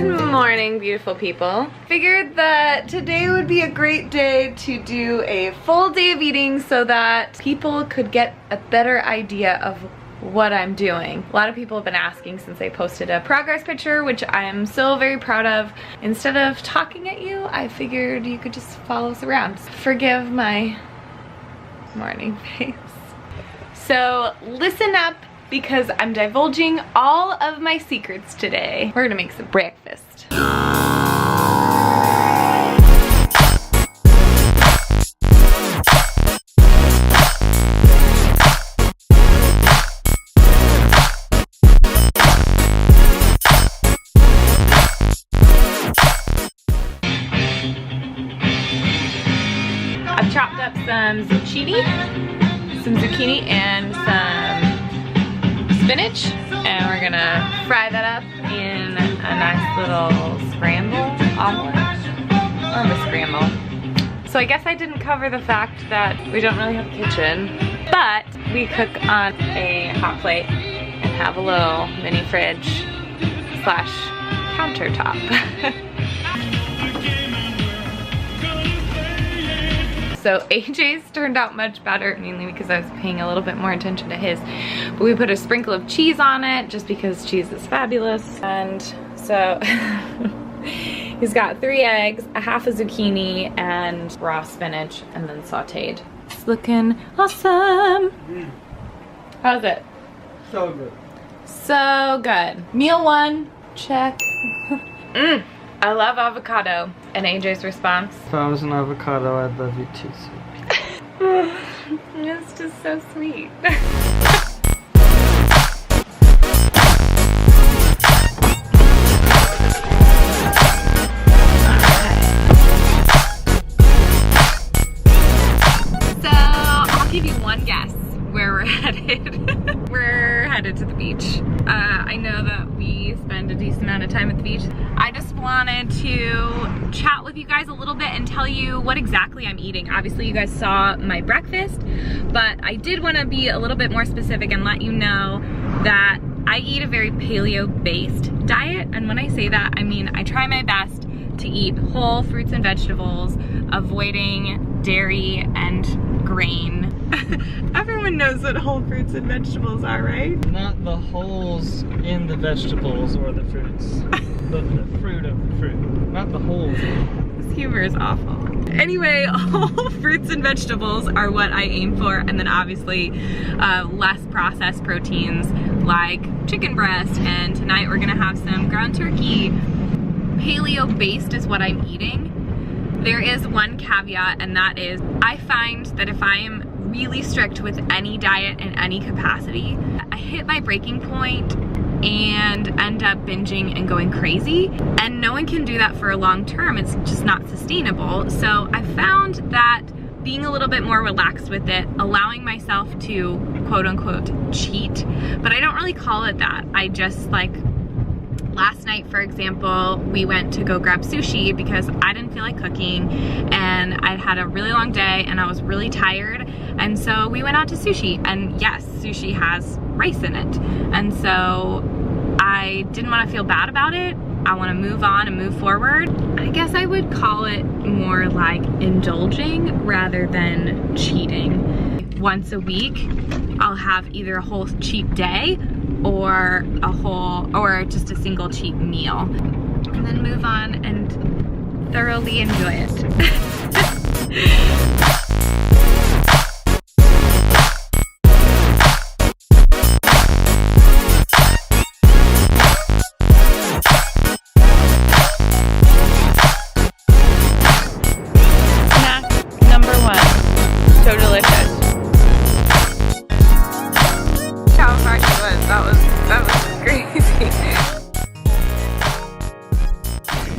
Good morning, beautiful people. Figured that today would be a great day to do a full day of eating so that people could get a better idea of what I'm doing. A lot of people have been asking since I posted a progress picture, which I am so very proud of. Instead of talking at you, I figured you could just follow us around. Forgive my morning face. So listen up, because I'm divulging all of my secrets today. We're gonna make some breakfast. I've chopped up some zucchini, and some spinach, and we're gonna fry that up in a nice little scramble omelet, or a scramble. So I guess I didn't cover the fact that we don't really have a kitchen, but we cook on a hot plate and have a little mini fridge slash countertop. So AJ's turned out much better, mainly because I was paying a little bit more attention to his. But we put a sprinkle of cheese on it, just because cheese is fabulous. And so he's got 3 eggs, a half a zucchini, and raw spinach, and then sauteed. It's looking awesome. How's it? So good. So good. Meal 1, check. I love avocado. And AJ's response? If I was an avocado, I'd love you too, sweet. It's just so sweet. So I'll give you one guess where we're headed. We're headed to the beach. I know that we spend a decent amount of time at the beach. I just wanted to chat with you guys a little bit and tell you what exactly I'm eating. Obviously you guys saw my breakfast, but I did want to be a little bit more specific and let you know that I eat a very paleo-based diet. And when I say that, I mean I try my best to eat whole fruits and vegetables, avoiding dairy and grain. Everyone knows what whole fruits and vegetables are, right? Not the holes in the vegetables or the fruits, but the fruit of the fruit. Not the holes. This humor is awful. Anyway, whole fruits and vegetables are what I aim for, and then obviously less processed proteins like chicken breast, and tonight we're gonna have some ground turkey. Paleo-based is what I'm eating. There is one caveat, and that is I find that if I am really strict with any diet in any capacity, I hit my breaking point and end up binging and going crazy, and no one can do that for a long term. It's just not sustainable. So I found that being a little bit more relaxed with it, allowing myself to quote unquote cheat, but I don't really call it that. I just like, last night, for example, we went to go grab sushi because I didn't feel like cooking and I'd had a really long day and I was really tired, and so we went out to sushi, and yes, sushi has rice in it, and so I didn't want to feel bad about it. I want to move on and move forward. I guess I would call it more like indulging rather than cheating. Once a week, I'll have either a whole cheat day or just a single cheat meal, and then move on and thoroughly enjoy it. Snack number 1. So delicious. How hard it was. That was crazy.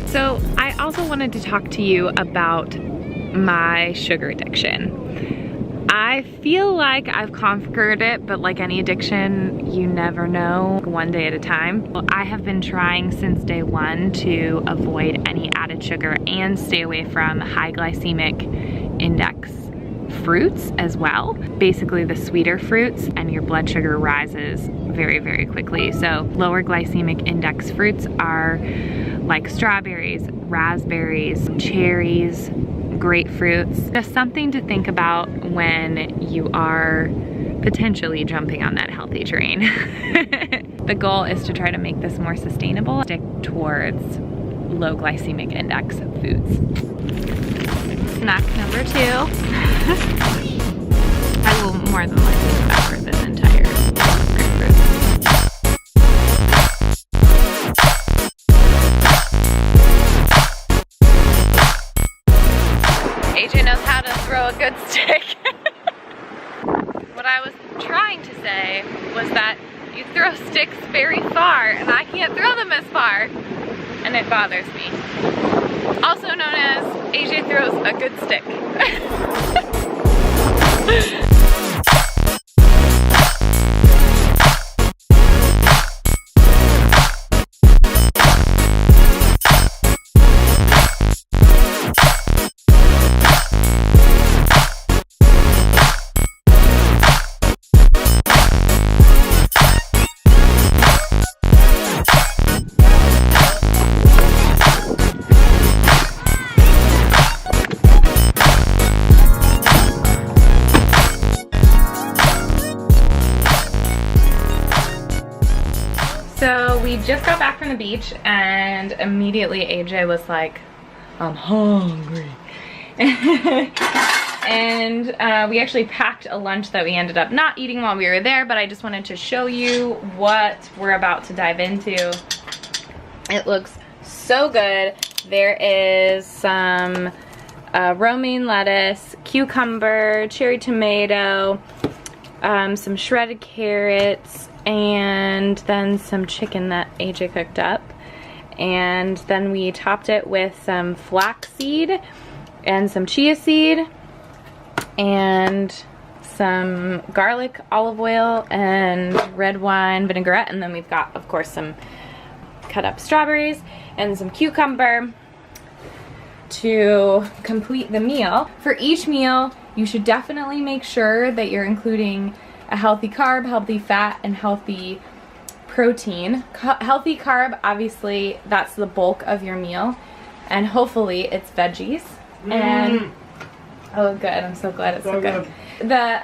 So I also wanted to talk to you about my sugar addiction. I feel like I've conquered it, but like any addiction, you never know, one day at a time. I have been trying since day 1 to avoid any added sugar and stay away from high glycemic index fruits as well. Basically the sweeter fruits, and your blood sugar rises very, very quickly. So lower glycemic index fruits are like strawberries, raspberries, cherries, grapefruits. Just something to think about when you are potentially jumping on that healthy train. The goal is to try to make this more sustainable, stick towards low glycemic index foods. Snack number 2. I will more than likely devour this entire grapefruit. AJ knows how to throw a good stick. What I was trying to say was that you throw sticks very far and I can't throw them as far, and it bothers me. Also known as AJ throws a good stick. So we just got back from the beach and immediately AJ was like, I'm hungry. And we actually packed a lunch that we ended up not eating while we were there, but I just wanted to show you what we're about to dive into. It looks so good. There is some romaine lettuce, cucumber, cherry tomato, some shredded carrots, and then some chicken that AJ cooked up. And then we topped it with some flaxseed and some chia seed and some garlic, olive oil, and red wine vinaigrette. And then we've got, of course, some cut up strawberries and some cucumber to complete the meal. For each meal, you should definitely make sure that you're including a healthy carb, healthy fat, and healthy protein. Healthy carb, obviously, that's the bulk of your meal, and hopefully it's veggies. And oh, good! I'm so glad it's so good. The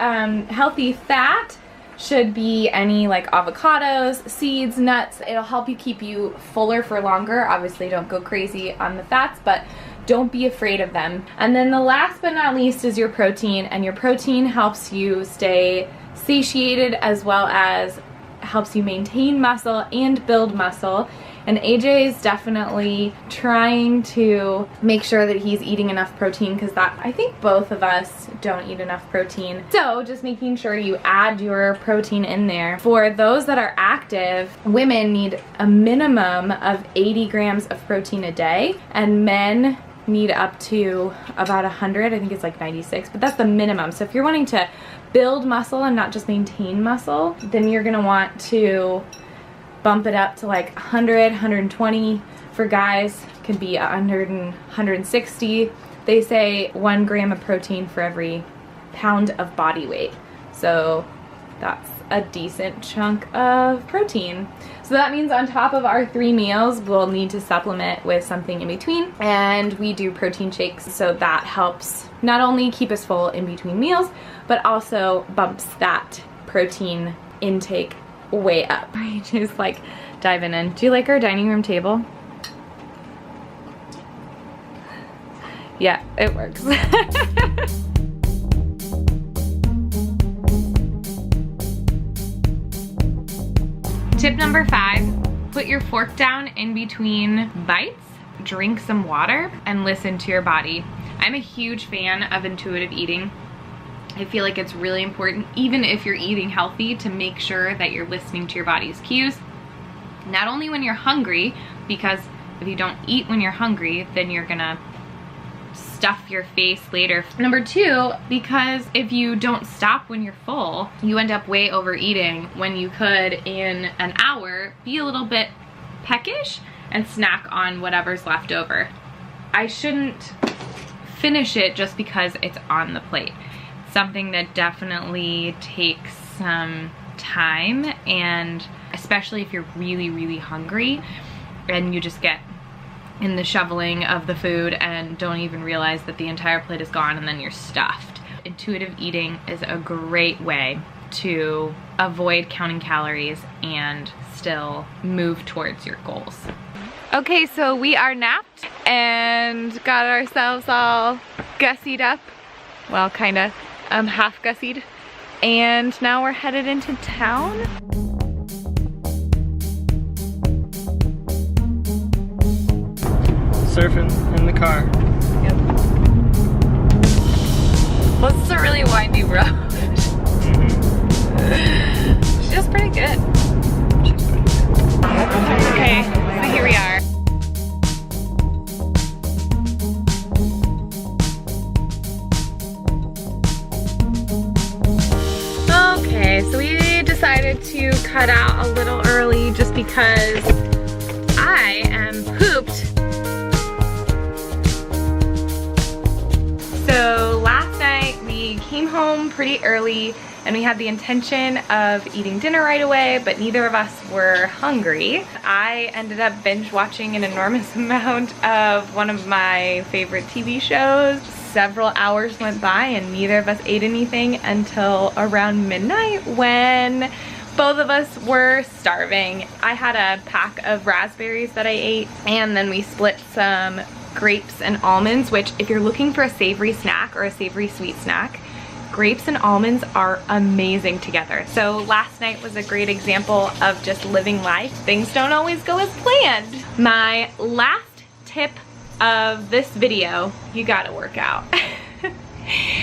healthy fat should be any like avocados, seeds, nuts. It'll help you keep you fuller for longer. Obviously, don't go crazy on the fats, but don't be afraid of them. And then the last but not least is your protein, and your protein helps you stay satiated as well as helps you maintain muscle and build muscle. And AJ is definitely trying to make sure that he's eating enough protein, because that, I think both of us don't eat enough protein. So just making sure you add your protein in there. For those that are active, women need a minimum of 80 grams of protein a day, and men need up to about 100. I think it's like 96, but that's the minimum. So if you're wanting to build muscle and not just maintain muscle, then you're gonna want to bump it up to like 100, 120. For guys, could be 100 and 160. They say 1 gram of protein for every pound of body weight. So that's a decent chunk of protein. So that means on top of our 3 meals, we'll need to supplement with something in between. And we do protein shakes, so that helps not only keep us full in between meals, but also bumps that protein intake way up. Just like diving in. Do you like our dining room table? Yeah, it works. Tip number 5, put your fork down in between bites, drink some water, and listen to your body. I'm a huge fan of intuitive eating. I feel like it's really important, even if you're eating healthy, to make sure that you're listening to your body's cues. Not only when you're hungry, because if you don't eat when you're hungry, then you're gonna stuff your face later. Number 2, because if you don't stop when you're full, you end up way overeating when you could, in an hour, be a little bit peckish and snack on whatever's left over. I shouldn't finish it just because it's on the plate. Something that definitely takes some time, and especially if you're really, really hungry and you just get in the shoveling of the food and don't even realize that the entire plate is gone and then you're stuffed. Intuitive eating is a great way to avoid counting calories and still move towards your goals. Okay, so we are napped and got ourselves all gussied up. Well, kinda half gussied. And now we're headed into town. Surfing in the car. Yep. Well, this is a really windy road. She's just pretty good. Okay, so here we are. Okay, so we decided to cut out a little early just because I am pooped. So last night we came home pretty early and we had the intention of eating dinner right away, but neither of us were hungry. I ended up binge watching an enormous amount of one of my favorite TV shows. Several hours went by and neither of us ate anything until around midnight when both of us were starving. I had a pack of raspberries that I ate, and then we split some grapes and almonds, which if you're looking for a savory snack or a savory sweet snack, grapes and almonds are amazing together. So last night was a great example of just living life. Things don't always go as planned. My last tip of this video, you gotta work out.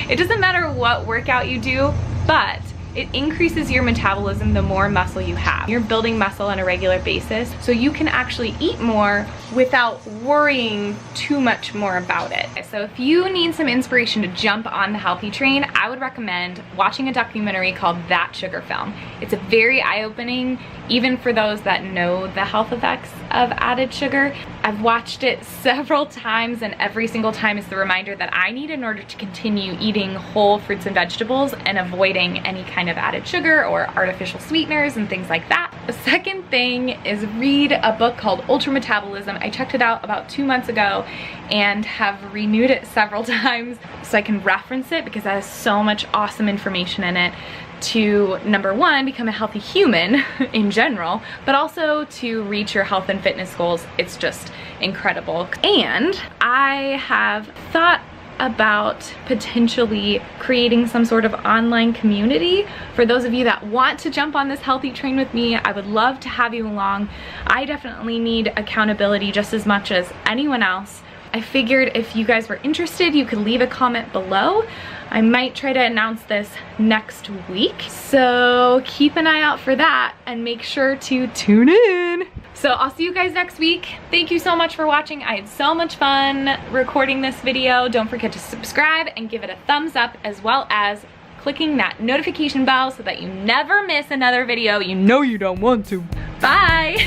It doesn't matter what workout you do, but it increases your metabolism the more muscle you have. You're building muscle on a regular basis, so you can actually eat more without worrying too much more about it. So if you need some inspiration to jump on the healthy train, I would recommend watching a documentary called That Sugar Film. It's a very eye-opening, even for those that know the health effects of added sugar. I've watched it several times, and every single time is the reminder that I need in order to continue eating whole fruits and vegetables and avoiding any kind of added sugar or artificial sweeteners and things like that. The second thing is read a book called UltraMetabolism. I checked it out about 2 months ago and have renewed it several times so I can reference it because it has so much awesome information in it to, number one, become a healthy human in general, but also to reach your health and fitness goals. It's just incredible. And I have thought about potentially creating some sort of online community for those of you that want to jump on this healthy train with me. I would love to have you along. I definitely need accountability just as much as anyone else. I figured if you guys were interested, you could leave a comment below. I might try to announce this next week, so keep an eye out for that and make sure to tune in. So I'll see you guys next week. Thank you so much for watching. I had so much fun recording this video. Don't forget to subscribe and give it a thumbs up, as well as clicking that notification bell so that you never miss another video. You know you don't want to. Bye.